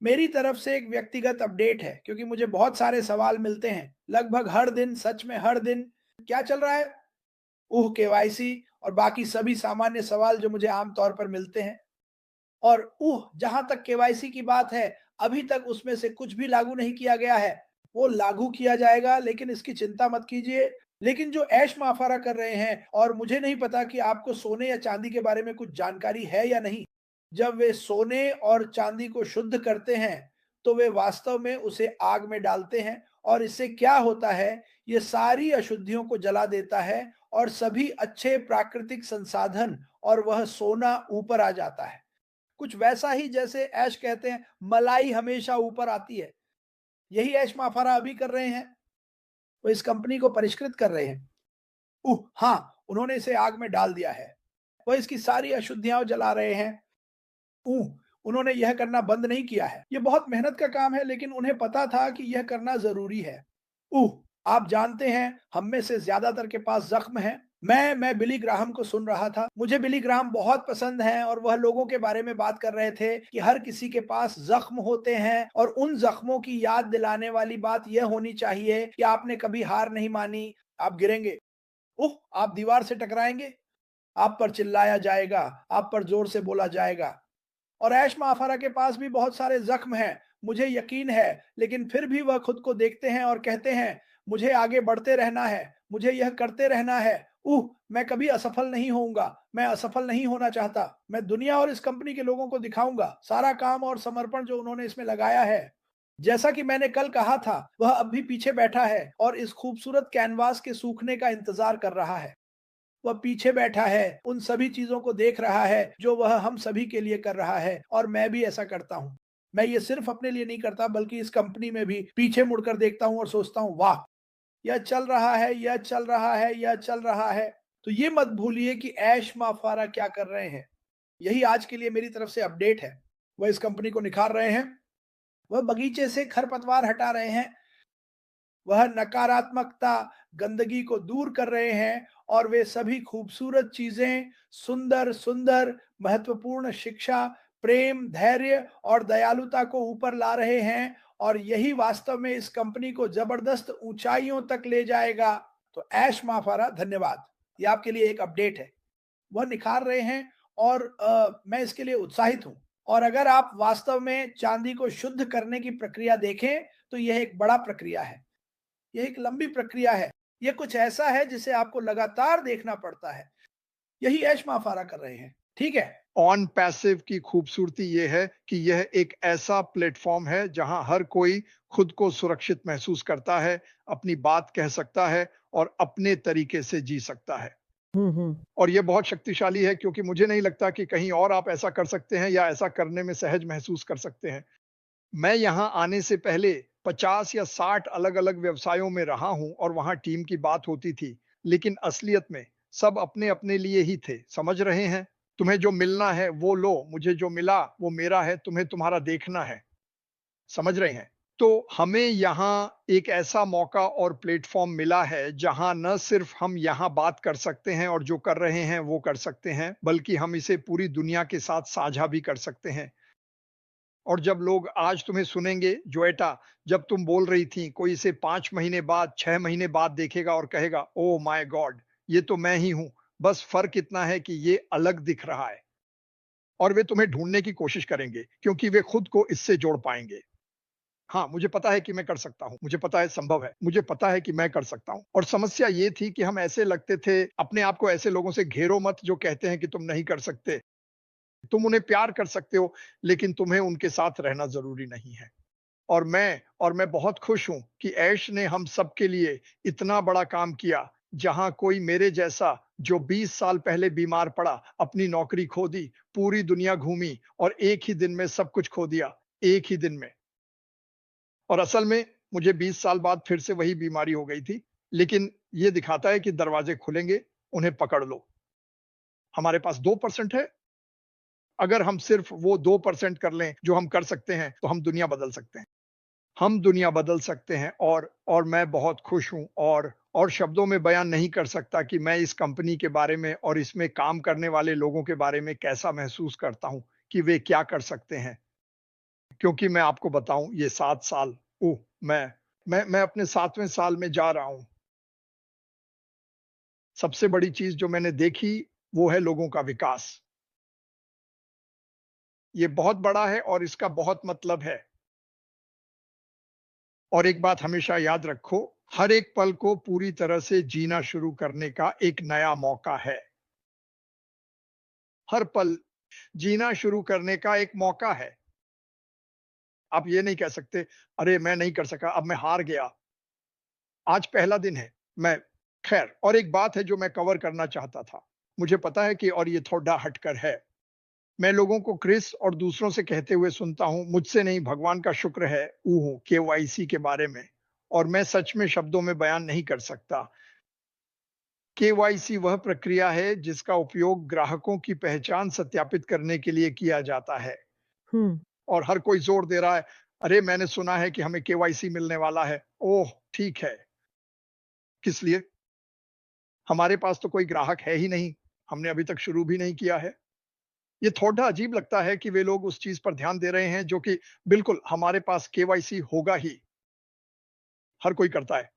मेरी तरफ से एक व्यक्तिगत अपडेट है क्योंकि मुझे बहुत सारे सवाल मिलते हैं लगभग हर दिन, सच में हर दिन। क्या चल रहा है? केवाईसी और बाकी सभी सामान्य सवाल जो मुझे आम तौर पर मिलते हैं। और जहां तक केवाईसी की बात है, अभी तक उसमें से कुछ भी लागू नहीं किया गया है। वो लागू किया जाएगा, लेकिन इसकी चिंता मत कीजिए। लेकिन जो ऐश माफारा कर रहे हैं, और मुझे नहीं पता कि आपको सोने या चांदी के बारे में कुछ जानकारी है या नहीं। जब वे सोने और चांदी को शुद्ध करते हैं, तो वे वास्तव में उसे आग में डालते हैं, और इससे क्या होता है, ये सारी अशुद्धियों को जला देता है और सभी अच्छे प्राकृतिक संसाधन और वह सोना ऊपर आ जाता है। कुछ वैसा ही जैसे ऐश कहते हैं, मलाई हमेशा ऊपर आती है। यही ऐश माफारा अभी कर रहे हैं। वो इस कंपनी को परिष्कृत कर रहे हैं। हाँ, उन्होंने इसे आग में डाल दिया है। वो इसकी सारी अशुद्धियां जला रहे हैं। ऊह, उन्होंने यह करना बंद नहीं किया है। ये बहुत मेहनत का काम है, लेकिन उन्हें पता था कि यह करना ज़रूरी है। आप जानते हैं, हम में से ज़्यादातर के पास ज़ख्म है। मैं बिली ग्राहम को सुन रहा था। मुझे बिली ग्राहम बहुत पसंद हैं, और वह लोगों के बारे में बात कर रहे थे कि हर किसी के पास ज़ख्म होते हैं, और उन ज़ख्मों की याद दिलाने वाली बात यह होनी चाहिए कि आपने कभी हार नहीं मानी। आप गिरेंगे, आप दीवार से टकराएँगे, आप पर चिल्लाया जाएगा, आप पर ज़ोर से बोला जाएगा। और ऐश माफारा के पास भी बहुत सारे जख्म हैं, मुझे यकीन है, लेकिन फिर भी वह खुद को देखते हैं और कहते हैं, मुझे आगे बढ़ते रहना है, मुझे यह करते रहना है। मैं कभी असफल नहीं होऊंगा, मैं असफल नहीं होना चाहता। मैं दुनिया और इस कंपनी के लोगों को दिखाऊंगा सारा काम और समर्पण जो उन्होंने इसमें लगाया है। जैसा कि मैंने कल कहा था, वह अब भी पीछे बैठा है और इस खूबसूरत कैनवास के सूखने का इंतजार कर रहा है। वह पीछे बैठा है, उन सभी चीज़ों को देख रहा है जो वह हम सभी के लिए कर रहा है, और मैं भी ऐसा करता हूँ। मैं ये सिर्फ़ अपने लिए नहीं करता, बल्कि इस कंपनी में भी पीछे मुड़कर देखता हूँ और सोचता हूँ, वाह! यह चल रहा है, यह चल रहा है, यह चल रहा है। तो ये मत भूलिए कि ऐश माफ़ारा क्या कर रहे हैं। यही आज के लिए मेरी तरफ से अपडेट है। वह इस कंपनी को निखार रहे हैं, वह बगीचे से खरपतवार हटा रहे हैं, वह नकारात्मकता, गंदगी को दूर कर रहे हैं, और वे सभी खूबसूरत चीज़ें, सुंदर-सुंदर, महत्वपूर्ण शिक्षा, प्रेम, धैर्य और दयालुता को ऊपर ला रहे हैं, और यही वास्तव में इस कंपनी को ज़बरदस्त ऊँचाइयों तक ले जाएगा। तो ऐश माफ़ारा, धन्यवाद। ये आपके लिए एक अपडेट है। वह निखार रहे हैं, और मैं इसके लिए उत्साहित हूँ। और अगर आप वास्तव में चाँदी को शुद्ध करने की प्रक्रिया देखें, तो यह एक बड़ा प्रक्रिया है। ये एक लंबी प्रक्रिया है। ये कुछ ऐसा है जिसे आपको लगातार देखना पड़ता है। यही ऐश माफ़ारा कर रहे हैं। ठीक है? ऑन पैसिव की खूबसूरती ये है कि यह एक ऐसा प्लेटफॉर्म है जहां हर कोई खुद को सुरक्षित महसूस करता है, अपनी बात कह सकता है और अपने तरीके से जी सकता है। हुँ, हुँ। और ये बहुत शक्तिशाली है क्योंकि मुझे नहीं लगता कि कहीं और आप ऐसा कर सकते हैं या ऐसा करने में सहज महसूस कर सकते हैं। मैं यहाँ आने से पहले 50 या 60 अलग-अलग व्यवसायों में रहा हूँ और वहाँ टीम की बात होती थी, लेकिन असलियत में सब अपने-अपने लिए ही थे, समझ रहे हैं? तुम्हें जो मिलना है वो लो, मुझे जो मिला वो मेरा है, तुम्हें तुम्हारा देखना है, समझ रहे हैं? तो हमें यहाँ एक ऐसा मौका और प्लेटफ़ॉर्म मिला है जहाँ न सिर्फ़ हम यहाँ बात कर सकते हैं और जो कर रहे हैं वो कर सकते हैं, बल्कि हम इसे पूरी दुनिया के साथ साझा भी कर सकते हैं। और जब लोग आज तुम्हें सुनेंगे, जोएटा, जब तुम बोल रही थीं, कोई इसे 5 महीने बाद, 6 महीने बाद देखेगा और कहेगा, ओह माय गॉड! ये तो मैं ही हूँ, बस फ़र्क इतना है कि ये अलग दिख रहा है। और वे तुम्हें ढूँढने की कोशिश करेंगे, क्योंकि वे खुद को इससे जोड़ पाएँगे। हाँ, मुझे पता है कि मैं कर सकता हूँ, मुझे पता है संभव है, मुझे पता है कि मैं कर सकता हूँ। और समस्या ये थी कि हम ऐसे लगते थे, अपने आप को ऐसे लोगों से घेरो मत जो कहते हैं कि तुम नहीं कर सकते। तुम उन्हें प्यार कर सकते हो, लेकिन तुम्हें उनके साथ रहना ज़रूरी नहीं है। और मैं बहुत खुश हूँ कि ऐश ने हम सबके लिए इतना बड़ा काम किया, जहाँ कोई मेरे जैसा जो 20 साल पहले बीमार पड़ा, अपनी नौकरी खो दी, पूरी दुनिया घूमी और एक ही दिन में सब कुछ खो दिया, एक ही दिन में। और असल में मुझे 20 साल बाद फिर से वही बीमारी हो गई थी, लेकिन ये दिखाता है कि दरवाजे खुलेंगे, उन्हें पकड़ लो। हमारे पास 2% है, अगर हम सिर्फ वो 2% कर लें जो हम कर सकते हैं, तो हम दुनिया बदल सकते हैं। हम दुनिया बदल सकते हैं और मैं बहुत खुश हूँ और शब्दों में बयान नहीं कर सकता कि मैं इस कंपनी के बारे में और इसमें काम करने वाले लोगों के बारे में कैसा महसूस करता हूँ कि वे क्या कर सकते हैं। क्योंकि मैं आपको बताऊं ये 7 साल, ओह, मैं अपने 7वें साल में जा रहा हूं। सबसे बड़ी चीज जो मैंने देखी वो है लोगों का विकास। ये बहुत बड़ा है और इसका बहुत मतलब है। और एक बात हमेशा याद रखो, हर एक पल को पूरी तरह से जीना शुरू करने का एक नया मौका है। हर पल जीना शुरू करने का एक मौका है। आप ये नहीं कह सकते, अरे मैं नहीं कर सका, अब मैं हार गया। आज पहला दिन है। मैं खैर, और एक बात है जो मैं कवर करना चाहता था। मुझे पता है कि और ये थोड़ा हटकर है। मैं लोगों को क्रिस और दूसरों से कहते हुए सुनता हूं, मुझसे नहीं भगवान का शुक्र है, ऊह केवाईसी के बारे में। और मैं सच में शब्दों में बयान नहीं कर सकता। केवाईसी वह प्रक्रिया है जिसका उपयोग ग्राहकों की पहचान सत्यापित करने के लिए किया जाता है। हुँ। और हर कोई जोर दे रहा है, अरे मैंने सुना है कि हमें केवाईसी मिलने वाला है। ओह ठीक है, किस लिए? हमारे पास तो कोई ग्राहक है ही नहीं, हमने अभी तक शुरू भी नहीं किया है। ये थोड़ा अजीब लगता है कि वे लोग उस चीज पर ध्यान दे रहे हैं जो कि बिल्कुल हमारे पास केवाईसी होगा ही, हर कोई करता है।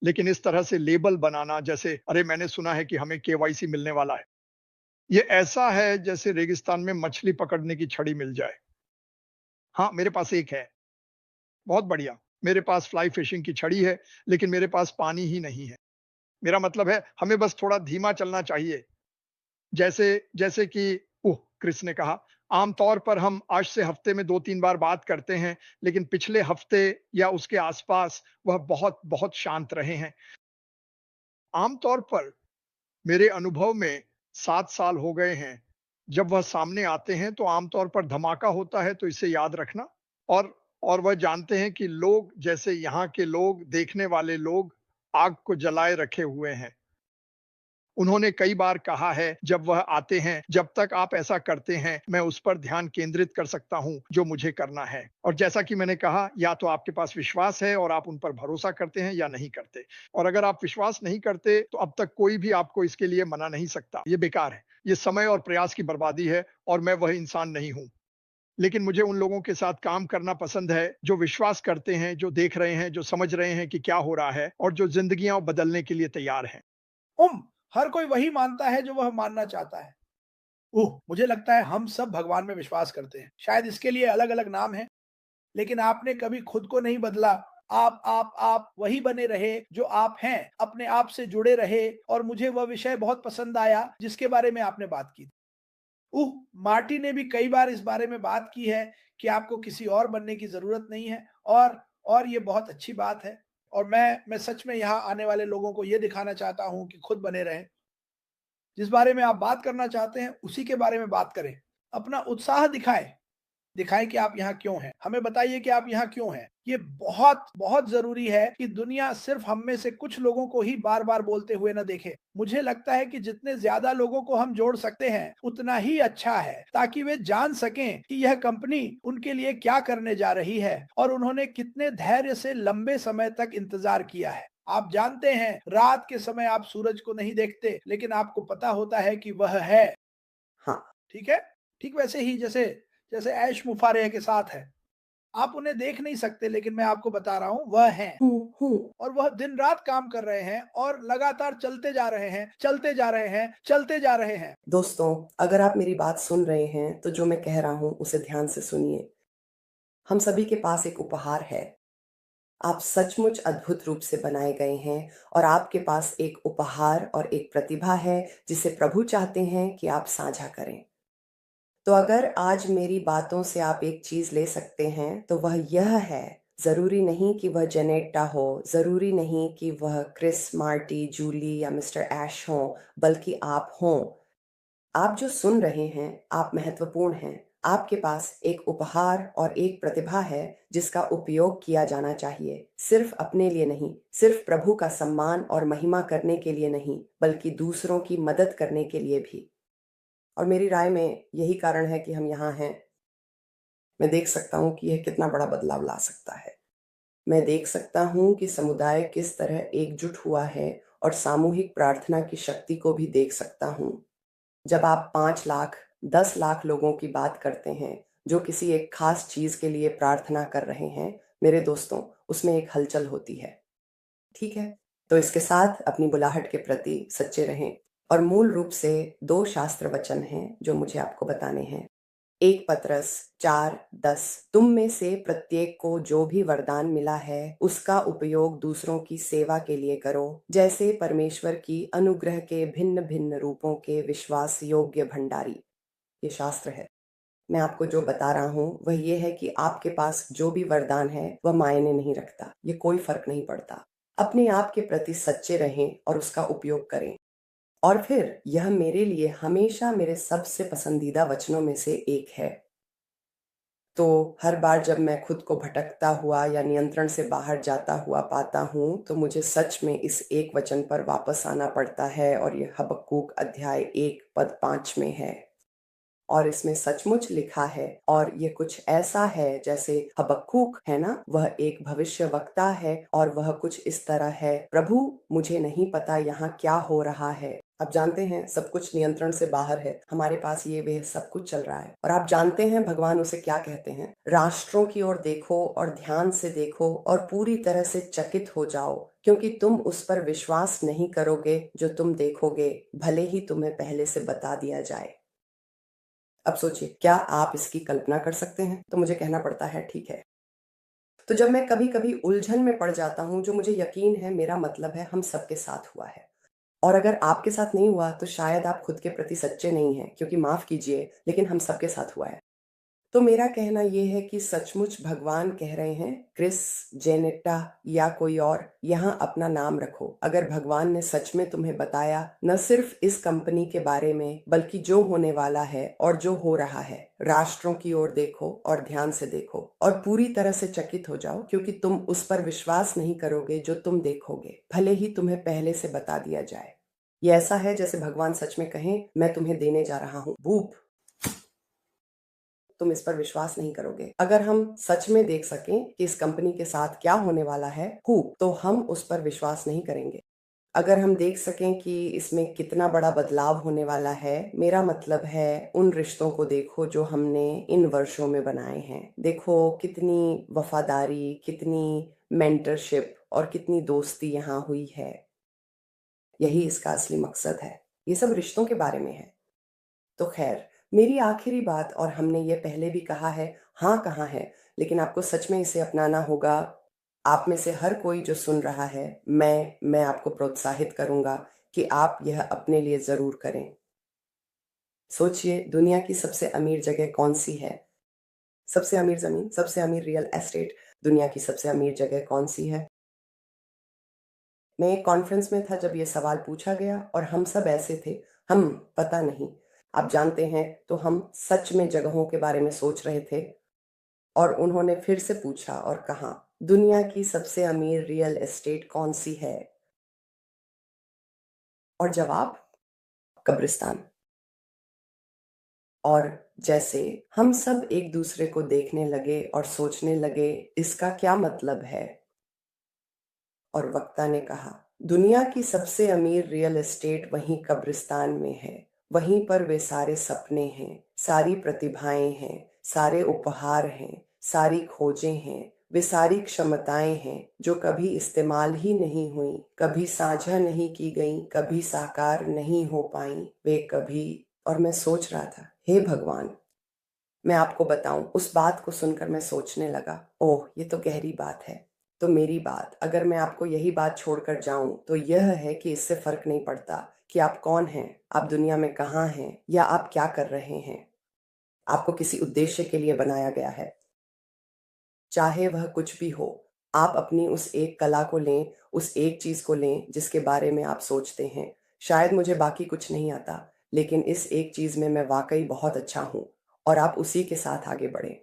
लेकिन इस तरह से लेबल बनाना, जैसे अरे मैंने सुना है कि हमें केवाईसी मिलने वाला है, ये ऐसा है जैसे रेगिस्तान में मछली पकड़ने की छड़ी मिल जाए। हाँ, मेरे पास एक है, बहुत बढ़िया। मेरे पास फ्लाई फिशिंग की छड़ी है, लेकिन मेरे पास पानी ही नहीं है। मेरा मतलब है हमें बस थोड़ा धीमा चलना चाहिए। जैसे जैसे कि ओह! क्रिस ने कहा, आमतौर पर हम आज से हफ्ते में 2-3 बार बात करते हैं, लेकिन पिछले हफ्ते या उसके आसपास वह बहुत शांत रहे हैं। आमतौर पर मेरे अनुभव में 7 साल हो गए हैं। जब वह सामने आते हैं तो आमतौर पर धमाका होता है, तो इसे याद रखना। और और वह जानते हैं कि लोग, जैसे यहाँ के लोग, देखने वाले लोग आग को जलाए रखे हुए हैं। उन्होंने कई बार कहा है जब वह आते हैं, जब तक आप ऐसा करते हैं मैं उस पर ध्यान केंद्रित कर सकता हूं जो मुझे करना है। और जैसा कि मैंने कहा, या तो आपके पास विश्वास है और आप उन पर भरोसा करते हैं, या नहीं करते। और अगर आप विश्वास नहीं करते तो अब तक कोई भी आपको इसके लिए मना नहीं सकता। ये बेकार है, ये समय और प्रयास की बर्बादी है, और मैं वह इंसान नहीं हूं। लेकिन मुझे उन लोगों के साथ काम करना पसंद है जो विश्वास करते हैं, जो देख रहे हैं, जो समझ रहे हैं कि क्या हो रहा है, और जो जिंदगियां बदलने के लिए तैयार हैं। हर कोई वही मानता है जो वह मानना चाहता है। मुझे लगता है हम सब भगवान में विश्वास करते हैं। शायद इसके लिए अलग-अलग नाम हैं, लेकिन आपने कभी खुद को नहीं बदला। आप वही बने रहे जो आप हैं, अपने आप से जुड़े रहे, और मुझे वह विषय बहुत पसंद आया जिसके बारे में आपने बात की। मार्टी ने भी कई बार इस बारे में बात की है कि आपको किसी और बनने की ज़रूरत नहीं है, और ये बहुत अच्छी बात है। और मैं सच में यहाँ आने वाले लोगों को ये दिखाना चाहता हूँ कि खुद बने रहें। जिस बारे में आप बात करना चाहते हैं, उसी के बारे में बात करें। अपना उत्साह दिखाएँ। दिखाएँ कि आप यहाँ क्यों हैं। हमें बताइए कि आप यहाँ क्यों हैं। ये बहुत ज़रूरी है कि दुनिया सिर्फ़ हम में से कुछ लोगों को ही बार-बार बोलते हुए ना देखे। मुझे लगता है कि जितने ज़्यादा लोगों को हम जोड़ सकते हैं, उतना ही अच्छा है, ताकि वे जान सकें कि यह कंपनी उनके लिए क्या करने जा रही है और उन्होंने कितने धैर्य से लंबे समय तक इंतज़ार किया है। आप जानते हैं, रात के समय आप सूरज को नहीं देखते, लेकिन आपको पता होता है कि वह है। हाँ। ठीक है? ठीक वैसे ही जैसे जैसे ऐश मुफ़ारेह के साथ है। आप उन्हें देख नहीं सकते, लेकिन मैं आपको बता रहा हूँ वह हैं, हुँ। और वह दिन-रात काम कर रहे हैं और लगातार चलते जा रहे हैं, चलते जा रहे हैं, चलते जा रहे हैं। दोस्तों, अगर आप मेरी बात सुन रहे हैं, तो जो मैं कह रहा हूँ, उसे ध्यान से सुनिए। हम सभी के पास एक उपहार है। आप सचमुच अद्भुत रूप से बनाए गए हैं, और आपके पास एक उपहार और एक प्रतिभा है, जिसे प्रभु चाहते हैं कि आप साझा करें। तो अगर आज मेरी बातों से आप एक चीज़ ले सकते हैं, तो वह यह है, ज़रूरी नहीं कि वह जेनेट्टा हो, ज़रूरी नहीं कि वह क्रिस, मार्टी, जूली या मिस्टर ऐश हों, बल्कि आप हों। आप जो सुन रहे हैं, आप महत्वपूर्ण हैं। आपके पास एक उपहार और एक प्रतिभा है जिसका उपयोग किया जाना चाहिए, सिर्फ अपने लिए नहीं, सिर्फ प्रभु का सम्मान और महिमा करने के लिए नहीं, बल्कि दूसरों की मदद करने के लिए भी। और मेरी राय में यही कारण है कि हम यहाँ हैं। मैं देख सकता हूँ कि यह कितना बड़ा बदलाव ला सकता है। मैं देख सकता हूँ कि समुदाय किस तरह एकजुट हुआ है, और सामूहिक प्रार्थना की शक्ति को भी देख सकता हूँ। जब आप 5 लाख, 10 लाख लोगों की बात करते हैं, जो किसी एक खास चीज के लिए प्रार्थना कर रहे हैं, मेरे दोस्तों, उसमें एक हलचल होती है। ठीक है, तो इसके साथ अपनी बुलाहट के प्रति सच्चे रहें। और मूल रूप से 2 शास्त्र वचन हैं जो मुझे आपको बताने हैं। 1 पतरस 4:10, तुम में से प्रत्येक को जो भी वरदान मिला है उसका उपयोग दूसरों की सेवा के लिए करो, जैसे परमेश्वर की अनुग्रह के भिन्न भिन्न रूपों के विश्वास योग्य भंडारी। ये शास्त्र है। मैं आपको जो बता रहा हूं वह ये है कि आपके पास जो भी वरदान है वह मायने नहीं रखता, ये कोई फर्क नहीं पड़ता। अपने आप के प्रति सच्चे रहें और उसका उपयोग करें। और फिर यह मेरे लिए हमेशा मेरे सबसे पसंदीदा वचनों में से एक है। तो हर बार जब मैं खुद को भटकता हुआ या नियंत्रण से बाहर जाता हुआ पाता हूँ, तो मुझे सच में इस एक वचन पर वापस आना पड़ता है, और यह हबक्कूक अध्याय 1 पद 5 में है। और इसमें सचमुच लिखा है, और ये कुछ ऐसा है जैसे हबक्कूक है ना, वह एक भविष्यवक्ता है, और वह कुछ इस तरह है, प्रभु मुझे नहीं पता यहाँ क्या हो रहा है। आप जानते हैं सब कुछ नियंत्रण से बाहर है, हमारे पास ये वे सब कुछ चल रहा है। और आप जानते हैं भगवान उसे क्या कहते हैं, राष्ट्रों की ओर देखो और ध्यान से देखो और पूरी तरह से चकित हो जाओ, क्योंकि तुम उस पर विश्वास नहीं करोगे जो तुम देखोगे, भले ही तुम्हें पहले से बता दिया जाए। अब सोचिए, क्या आप इसकी कल्पना कर सकते हैं? तो मुझे कहना पड़ता है ठीक है। तो जब मैं कभी कभी उलझन में पड़ जाता हूँ, जो मुझे यकीन है, मेरा मतलब है हम सबके साथ हुआ है, और अगर आपके साथ नहीं हुआ तो शायद आप खुद के प्रति सच्चे नहीं हैं, क्योंकि माफ कीजिए लेकिन हम सबके साथ हुआ है। तो मेरा कहना यह है कि सचमुच भगवान कह रहे हैं, क्रिस, जेनेटा या कोई और, यहाँ अपना नाम रखो। अगर भगवान ने सच में तुम्हें बताया, न सिर्फ इस कंपनी के बारे में, बल्कि जो होने वाला है और जो हो रहा है, राष्ट्रों की ओर देखो और ध्यान से देखो और पूरी तरह से चकित हो जाओ, क्योंकि तुम उस पर विश्वास नहीं करोगे जो तुम देखोगे, भले ही तुम्हें पहले से बता दिया जाए। ये ऐसा है जैसे भगवान सच में कहें, मैं तुम्हें देने जा रहा हूँ बूप, तुम इस पर विश्वास नहीं करोगे। अगर हम सच में देख सकें कि इस कंपनी के साथ क्या होने वाला है, तो हम उस पर विश्वास नहीं करेंगे। अगर हम देख सकें कि इसमें कितना बड़ा बदलाव होने वाला है, मेरा मतलब है उन रिश्तों को देखो जो हमने इन वर्षों में बनाए हैं। देखो कितनी वफादारी, कितनी मेंटरशिप और कितनी दोस्ती यहाँ हुई है। यही इसका असली मकसद है। ये सब रिश्तों के बारे में है। तो खैर, मेरी आखिरी बात, और हमने ये पहले भी कहा है, हाँ कहा है, लेकिन आपको सच में इसे अपनाना होगा। आप में से हर कोई जो सुन रहा है, मैं आपको प्रोत्साहित करूंगा कि आप यह अपने लिए जरूर करें। सोचिए, दुनिया की सबसे अमीर जगह कौन सी है? सबसे अमीर जमीन, सबसे अमीर रियल एस्टेट, दुनिया की सबसे अमीर जगह कौन सी है? मैं एक कॉन्फ्रेंस में था जब ये सवाल पूछा गया, और हम सब ऐसे थे, हम पता नहीं, आप जानते हैं, तो हम सच में जगहों के बारे में सोच रहे थे। और उन्होंने फिर से पूछा और कहा, दुनिया की सबसे अमीर रियल एस्टेट कौन सी है? और जवाब, कब्रिस्तान। और जैसे हम सब एक दूसरे को देखने लगे और सोचने लगे, इसका क्या मतलब है? और वक्ता ने कहा, दुनिया की सबसे अमीर रियल एस्टेट वहीं कब्रिस्तान में है। वहीं पर वे सारे सपने हैं, सारी प्रतिभाएं हैं, सारे उपहार हैं, सारी खोजें हैं, वे सारी क्षमताएं हैं जो कभी इस्तेमाल ही नहीं हुई, कभी साझा नहीं की गई, कभी साकार नहीं हो पाई, वे कभी। और मैं सोच रहा था, हे भगवान, मैं आपको बताऊं, उस बात को सुनकर मैं सोचने लगा, ओह ये तो गहरी बात है। तो मेरी बात, अगर मैं आपको यही बात छोड़कर जाऊं, तो यह है कि इससे फर्क नहीं पड़ता कि आप कौन हैं, आप दुनिया में कहाँ हैं, या आप क्या कर रहे हैं। आपको किसी उद्देश्य के लिए बनाया गया है, चाहे वह कुछ भी हो। आप अपनी उस एक कला को लें, उस एक चीज को लें जिसके बारे में आप सोचते हैं, शायद मुझे बाकी कुछ नहीं आता, लेकिन इस एक चीज में मैं वाकई बहुत अच्छा हूं, और आप उसी के साथ आगे बढ़े।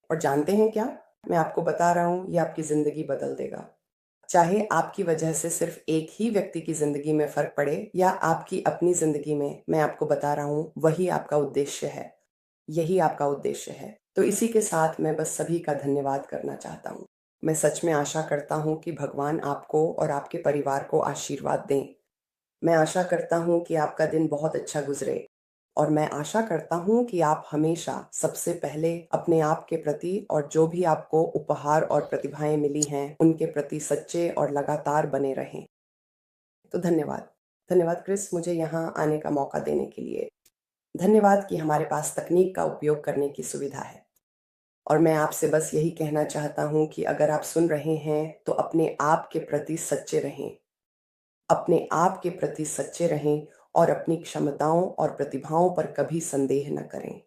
और जानते हैं क्या, मैं आपको बता रहा हूं, ये आपकी जिंदगी बदल देगा। चाहे आपकी वजह से सिर्फ एक ही व्यक्ति की जिंदगी में फर्क पड़े, या आपकी अपनी जिंदगी में, मैं आपको बता रहा हूं, वही आपका उद्देश्य है। यही आपका उद्देश्य है। तो इसी के साथ मैं बस सभी का धन्यवाद करना चाहता हूँ। मैं सच में आशा करता हूँ कि भगवान आपको और आपके परिवार को आशीर्वाद दें। मैं आशा करता हूँ कि आपका दिन बहुत अच्छा गुजरे, और मैं आशा करता हूँ कि आप हमेशा सबसे पहले अपने आप के प्रति और जो भी आपको उपहार और प्रतिभाएं मिली हैं उनके प्रति सच्चे और लगातार बने रहें। तो धन्यवाद। धन्यवाद क्रिस, मुझे यहाँ आने का मौका देने के लिए। धन्यवाद कि हमारे पास तकनीक का उपयोग करने की सुविधा है। और मैं आपसे बस यही कहना चाहता हूँ कि अगर आप सुन रहे हैं तो अपने आप के प्रति सच्चे रहें। अपने आप के प्रति सच्चे रहें और अपनी क्षमताओं और प्रतिभाओं पर कभी संदेह न करें।